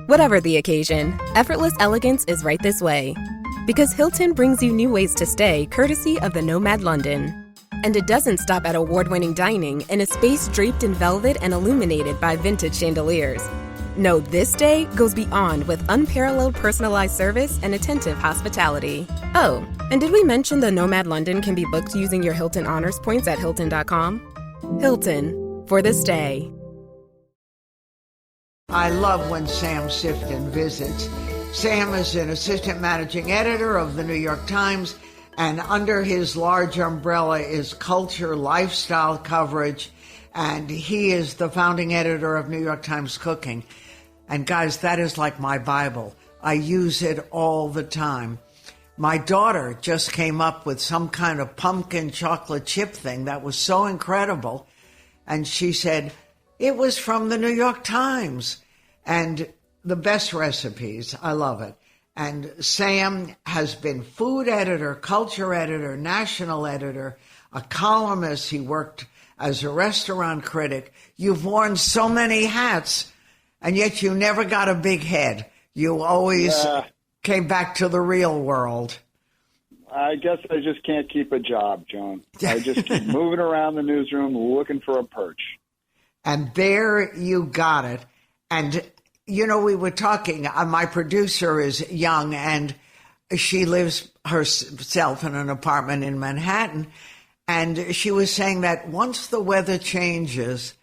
Whatever the occasion, effortless elegance is right this way. Because Hilton brings you new ways to stay courtesy of the Nomad London. And it doesn't stop at award-winning dining in a space draped in velvet and illuminated by vintage chandeliers. No, this day goes beyond with unparalleled personalized service and attentive hospitality. Oh, and did we mention the Nomad London can be booked using your Hilton Honors points at Hilton.com? Hilton, for the stay. I love when Sam Sifton visits. Sam is an assistant managing editor of the New York Times, and under his large umbrella is culture, lifestyle coverage, and he is the founding editor of New York Times Cooking. And guys, that is like my Bible. I use it all the time. My daughter just came up with some kind of pumpkin chocolate chip thing that was so incredible, and she said, it was from the New York Times, and the best recipes. I love it. And Sam has been food editor, culture editor, national editor, a columnist. He worked as a restaurant critic. You've worn so many hats, and yet you never got a big head. You always came back to the real world. I guess I just can't keep a job, Joan. I just keep moving around the newsroom looking for a perch. And there you got it. And, you know, we were talking, my producer is young, and she lives herself in an apartment in Manhattan. And she was saying that once the weather changes,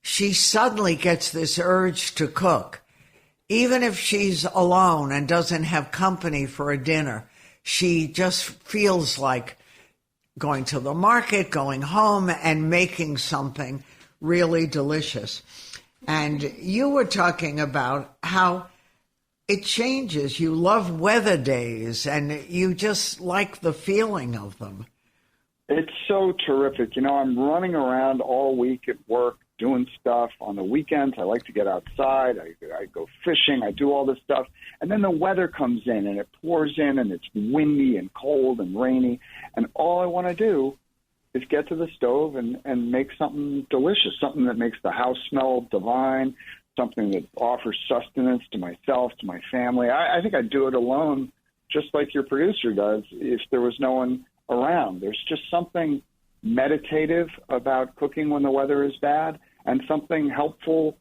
she suddenly gets this urge to cook. Even if she's alone and doesn't have company for a dinner, she just feels like going to the market, going home, and making something really delicious. And you were talking about how it changes. You love weather days, and you just like the feeling of them. It's so terrific. You know, I'm running around all week at work doing stuff. On the weekends, I like to get outside. I go fishing. I do all this stuff. And then the weather comes in, and it pours in, and it's windy and cold and rainy. And all I want to do is get to the stove and make something delicious, something that makes the house smell divine, something that offers sustenance to myself, to my family. I think I'd do it alone, just like your producer does, if there was no one around. There's just something meditative about cooking when the weather is bad, and something helpful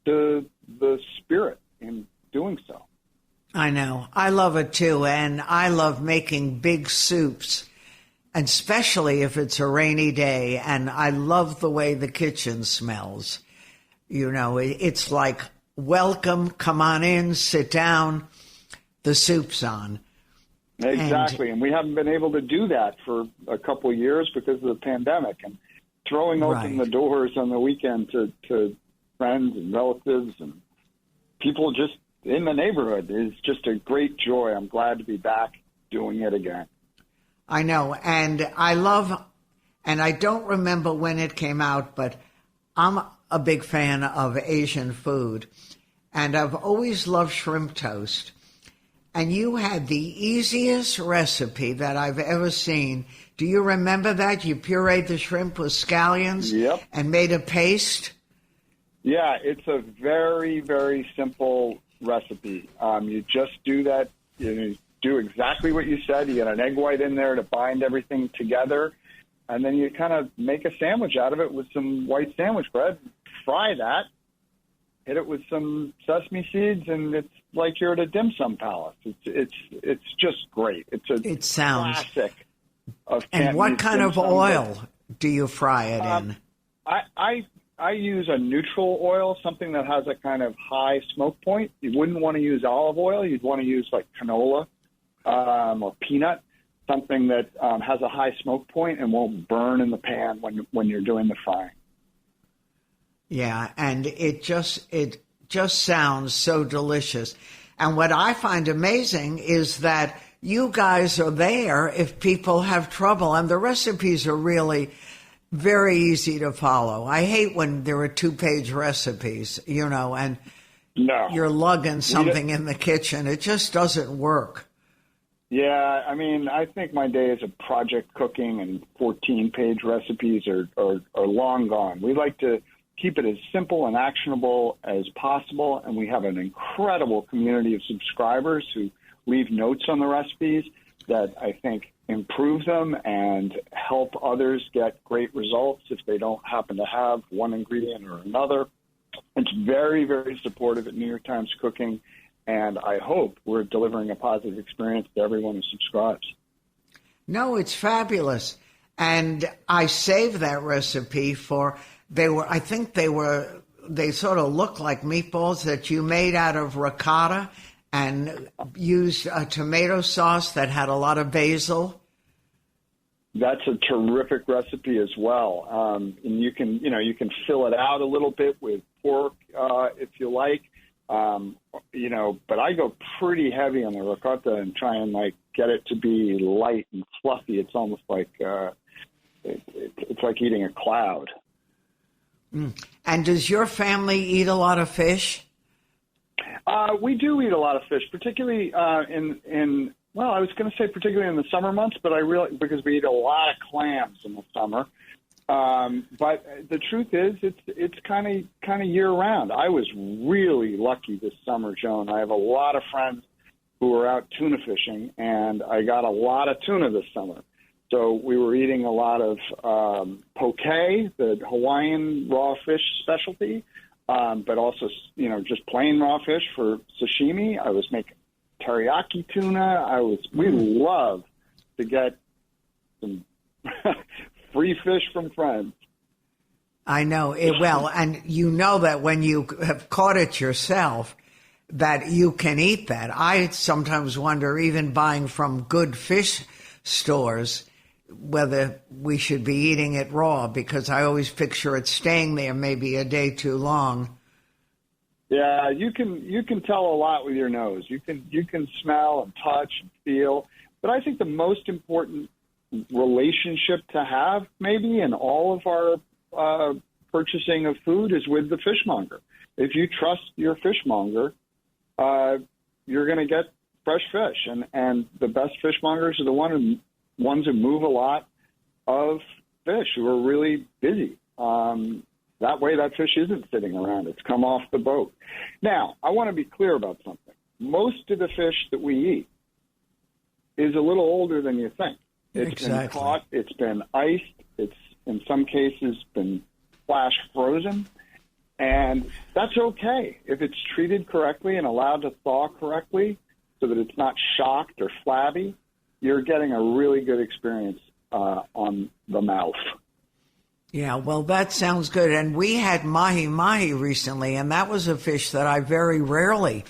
to the spirit in doing so. I know. I love it too, and I love making big soups, and especially if it's a rainy day, and I love the way the kitchen smells. You know, it's like, welcome, come on in, sit down, the soup's on. Exactly, and we haven't been able to do that for a couple of years because of the pandemic. And throwing open the doors on the weekend to friends and relatives and people just in the neighborhood is just a great joy. I'm glad to be back doing it again. I know, and I love, and I don't remember when it came out, but I'm a big fan of Asian food, and I've always loved shrimp toast. And you had the easiest recipe that I've ever seen. Do you remember that? You pureed the shrimp with scallions and made a paste? Yeah, it's a very, very simple recipe. You just do that. You do exactly what you said. You get an egg white in there to bind everything together. And then you kind of make a sandwich out of it with some white sandwich bread. Fry that. Hit it with some sesame seeds, and it's like you're at a dim sum palace. It's just great. It sounds classic of Cantonese. And what kind of oil do you fry it in? I use a neutral oil, something that has a kind of high smoke point. You wouldn't want to use olive oil. You'd want to use like canola or peanut, something that has a high smoke point and won't burn in the pan when you're doing the frying. Yeah, and it just sounds so delicious. And what I find amazing is that you guys are there if people have trouble, and the recipes are really very easy to follow. I hate when there are 2-page recipes, you know, and you're lugging something in the kitchen. It just doesn't work. Yeah, I mean, I think my days of project cooking and 14-page recipes are long gone. We like to keep it as simple and actionable as possible. And we have an incredible community of subscribers who leave notes on the recipes that I think improve them and help others get great results if they don't happen to have one ingredient or another. It's very, very supportive at New York Times Cooking, and I hope we're delivering a positive experience to everyone who subscribes. No, it's fabulous. And I saved that recipe they sort of look like meatballs that you made out of ricotta and used a tomato sauce that had a lot of basil. That's a terrific recipe as well. And you can fill it out a little bit with pork if you like. But I go pretty heavy on the ricotta and try and get it to be light and fluffy. It's almost like it's like eating a cloud. And does your family eat a lot of fish? We do eat a lot of fish, particularly I was going to say particularly in the summer months, but because we eat a lot of clams in the summer. But the truth is, it's kind of year round. I was really lucky this summer, Joan. I have a lot of friends who were out tuna fishing, and I got a lot of tuna this summer. So we were eating a lot of poke, the Hawaiian raw fish specialty, but also just plain raw fish for sashimi. I was making teriyaki tuna. We love to get some free fish from friends. I know it well, and you know that when you have caught it yourself, that you can eat that. I sometimes wonder, even buying from good fish stores, whether we should be eating it raw, because I always picture it staying there maybe a day too long. Yeah, you can tell a lot with your nose. You can smell and touch and feel. But I think the most important relationship to have maybe in all of our purchasing of food is with the fishmonger. If you trust your fishmonger, you're going to get fresh fish. And the best fishmongers are the ones who move a lot of fish, who are really busy. That way that fish isn't sitting around. It's come off the boat. Now, I want to be clear about something. Most of the fish that we eat is a little older than you think. It's been caught, it's been iced, it's in some cases been flash frozen, and that's okay. If it's treated correctly and allowed to thaw correctly so that it's not shocked or flabby, you're getting a really good experience on the mouth. Yeah, well, that sounds good. And we had mahi-mahi recently, and that was a fish that I very rarely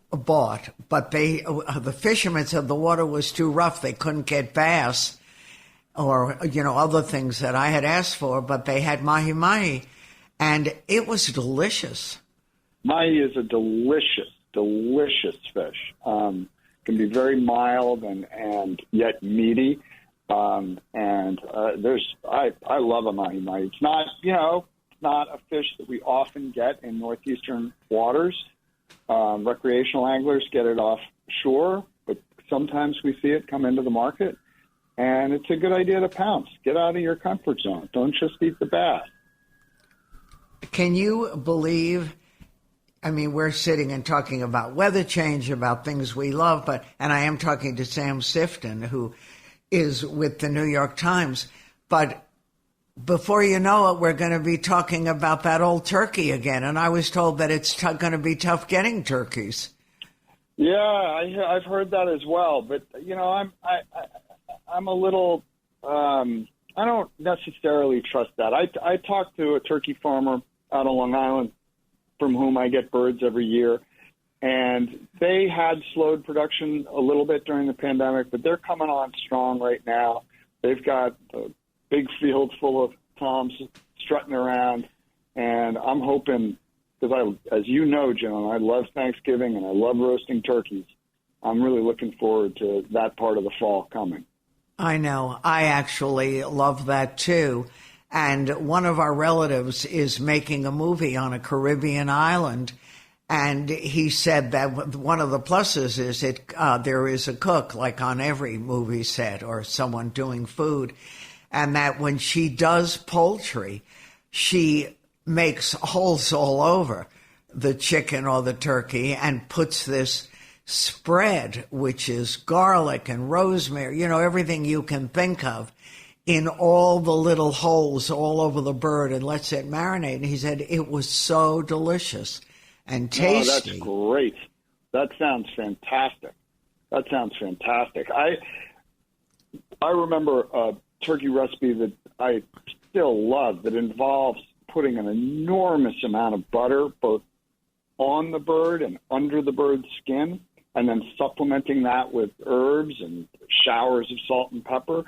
bought. But the fishermen said the water was too rough. They couldn't get bass or, other things that I had asked for, but they had mahi-mahi, and it was delicious. Mahi is a delicious, delicious fish. Can be very mild and yet meaty. I love a mahi-mahi. It's not, not a fish that we often get in northeastern waters. Recreational anglers get it offshore, but sometimes we see it come into the market, and it's a good idea to pounce. Get out of your comfort zone. Don't just eat the bass. Can you believe, we're sitting and talking about weather change, about things we love, and I am talking to Sam Sifton, who is with the New York Times, but before you know it, we're going to be talking about that old turkey again, and I was told that it's going to be tough getting turkeys. Yeah, I've heard that as well, but I'm a little. I don't necessarily trust that. I talked to a turkey farmer out on Long Island, from whom I get birds every year, and they had slowed production a little bit during the pandemic, but they're coming on strong right now. They've got a big field full of toms strutting around, and I'm hoping, because as you know, Joan, I love Thanksgiving and I love roasting turkeys. I'm really looking forward to that part of the fall coming. I know. I actually love that too. And one of our relatives is making a movie on a Caribbean island, and he said that one of the pluses is there is a cook, like on every movie set, or someone doing food, and that when she does poultry, she makes holes all over the chicken or the turkey and puts this spread, which is garlic and rosemary, everything you can think of, in all the little holes all over the bird and lets it marinate. And he said it was so delicious and tasty. Oh, that's great. That sounds fantastic. I remember a turkey recipe that I still love that involves putting an enormous amount of butter both on the bird and under the bird's skin, and then supplementing that with herbs and showers of salt and pepper.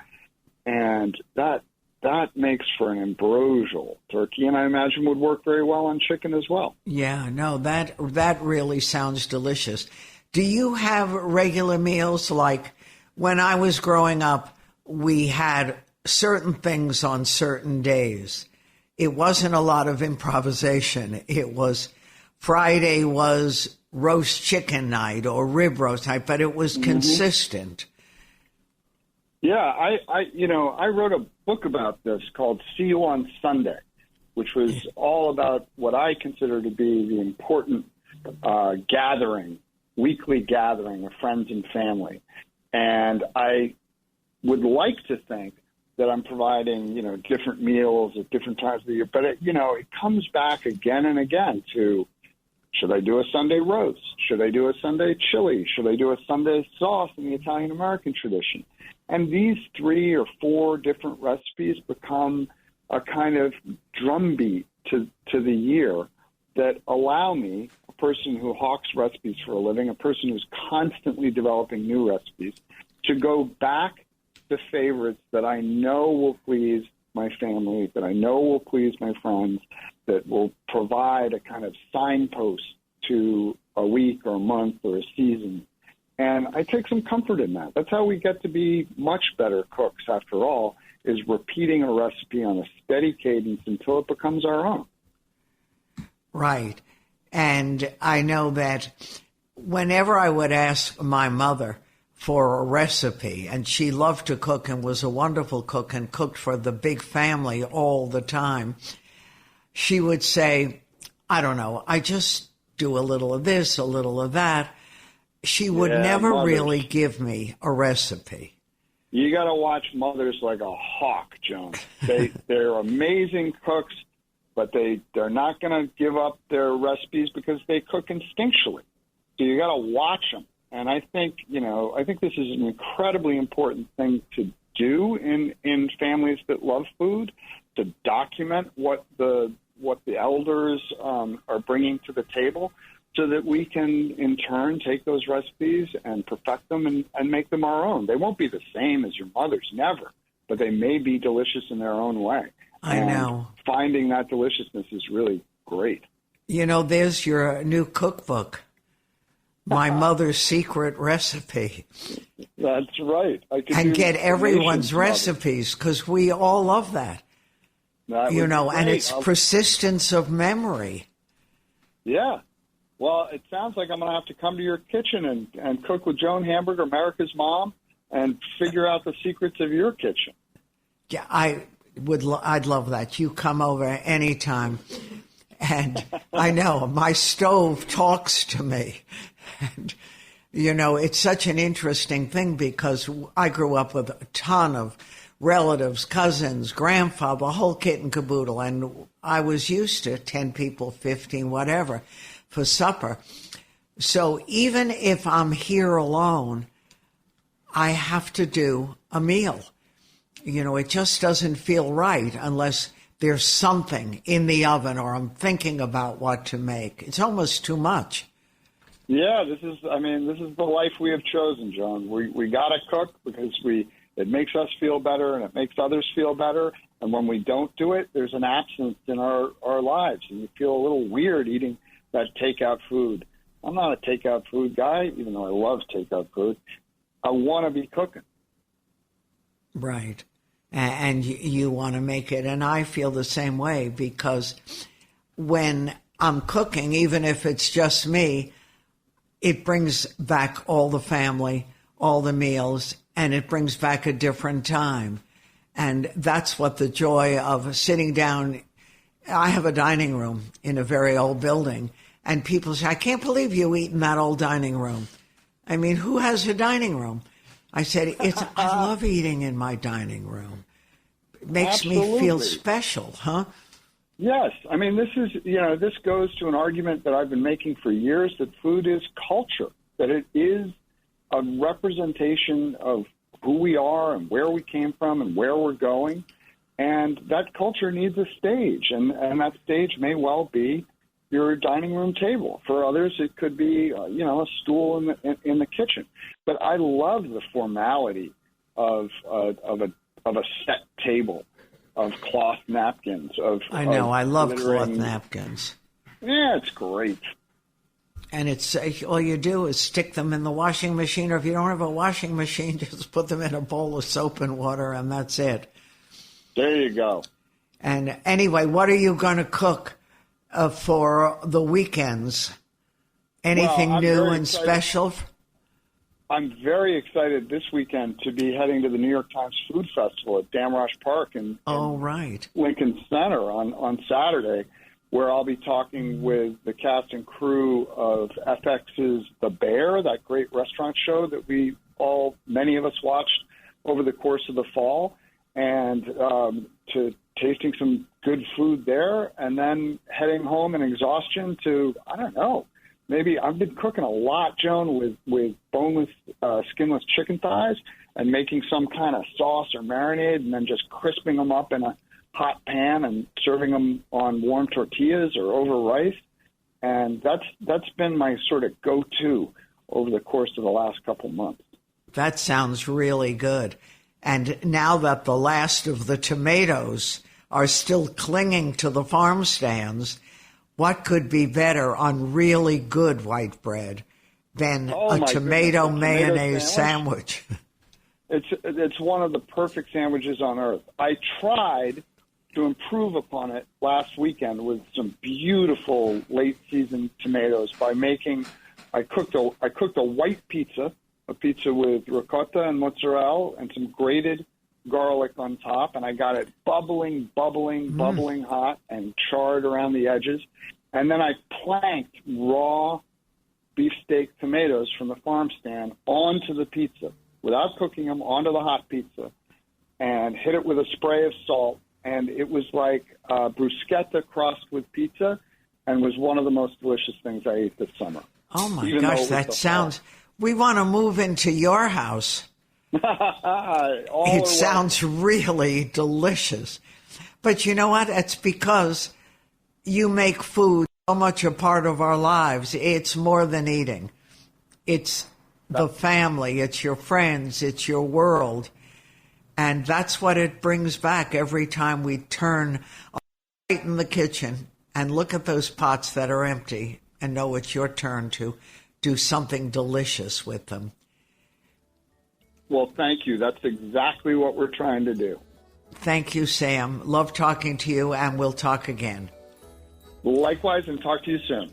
And that makes for an ambrosial turkey, and I imagine would work very well on chicken as well. Yeah, no, that really sounds delicious. Do you have regular meals? Like when I was growing up, we had certain things on certain days. It wasn't a lot of improvisation. It was Friday was roast chicken night or rib roast night, but it was consistent. Yeah, I wrote a book about this called See You on Sunday, which was all about what I consider to be the important weekly gathering of friends and family. And I would like to think that I'm providing, different meals at different times of the year. But, it comes back again and again to, should I do a Sunday roast? Should I do a Sunday chili? Should I do a Sunday sauce in the Italian-American tradition? And these 3 or 4 different recipes become a kind of drumbeat to the year that allow me, a person who hawks recipes for a living, a person who's constantly developing new recipes, to go back to favorites that I know will please my family, that I know will please my friends, that will provide a kind of signpost to a week or a month or a season. And I take some comfort in that. That's how we get to be much better cooks, after all, is repeating a recipe on a steady cadence until it becomes our own. Right. And I know that whenever I would ask my mother for a recipe, and she loved to cook and was a wonderful cook and cooked for the big family all the time, she would say, I don't know, I just do a little of this, a little of that. She would never really give me a recipe. You got to watch mothers like a hawk, Joan. They're amazing cooks, but they're not going to give up their recipes because they cook instinctually. So you got to watch them. And I think this is an incredibly important thing to do in families that love food, to document what the elders are bringing to the table, so that we can, in turn, take those recipes and perfect them and make them our own. They won't be the same as your mother's, never, but they may be delicious in their own way. I know. Finding that deliciousness is really great. There's your new cookbook, My Mother's Secret Recipe. That's right. And get everyone's recipes, because we all love that. And it's persistence of memory. Yeah. Well, it sounds like I'm going to have to come to your kitchen and cook with Joan Hamburger, America's Mom, and figure out the secrets of your kitchen. Yeah, I'd love that. You come over anytime. And I know my stove talks to me. And, it's such an interesting thing because I grew up with a ton of relatives, cousins, grandfather, whole kit and caboodle. And I was used to 10 people, 15, whatever, for supper. So even if I'm here alone, I have to do a meal. It just doesn't feel right unless there's something in the oven or I'm thinking about what to make. It's almost too much. Yeah, this is the life we have chosen, Joan. We got to cook because it makes us feel better and it makes others feel better. And when we don't do it, there's an absence in our lives. And you feel a little weird eating that takeout food. I'm not a takeout food guy, even though I love takeout food. I want to be cooking. Right. And you want to make it. And I feel the same way because when I'm cooking, even if it's just me, it brings back all the family, all the meals, and it brings back a different time. And that's what the joy of sitting down I have a dining room in a very old building, and people say, I can't believe you eat in that old dining room. I mean, who has a dining room? I said, I love eating in my dining room. It makes me feel special, huh? Yes. I mean, this goes to an argument that I've been making for years, that food is culture, that it is a representation of who we are and where we came from and where we're going. And that culture needs a stage, and that stage may well be your dining room table. For others, it could be, a stool in the kitchen. But I love the formality of a set table, of cloth napkins. I love cloth napkins. Yeah, it's great. And it's all you do is stick them in the washing machine, or if you don't have a washing machine, just put them in a bowl of soap and water, and that's it. There you go. And anyway, what are you going to cook for the weekends? Anything new and special? I'm very excited this weekend to be heading to the New York Times Food Festival at Damrosch Park in Lincoln Center on Saturday, where I'll be talking with the cast and crew of FX's The Bear, that great restaurant show that many of us watched over the course of the fall, and to tasting some good food there, and then heading home in exhaustion to, I don't know, maybe I've been cooking a lot, Joan, with boneless, skinless chicken thighs, and making some kind of sauce or marinade, and then just crisping them up in a hot pan and serving them on warm tortillas or over rice. And that's been my sort of go-to over the course of the last couple months. That sounds really good. And now that the last of the tomatoes are still clinging to the farm stands, what could be better on really good white bread than a tomato mayonnaise sandwich? It's one of the perfect sandwiches on earth. I tried to improve upon it last weekend with some beautiful late season tomatoes by I cooked a white pizza, a pizza with ricotta and mozzarella and some grated garlic on top, and I got it bubbling hot and charred around the edges. And then I planked raw beefsteak tomatoes from the farm stand onto the pizza without cooking them, onto the hot pizza, and hit it with a spray of salt. And it was like bruschetta crossed with pizza, and was one of the most delicious things I ate this summer. Oh, my gosh, that sounds... We want to move into your house. It sounds really delicious. But you know what? It's because you make food so much a part of our lives. It's more than eating. It's the family. It's your friends. It's your world. And that's what it brings back every time we turn right in the kitchen and look at those pots that are empty and know it's your turn to do something delicious with them. Well, thank you. That's exactly what we're trying to do. Thank you, Sam. Love talking to you, and we'll talk again. Likewise, and talk to you soon.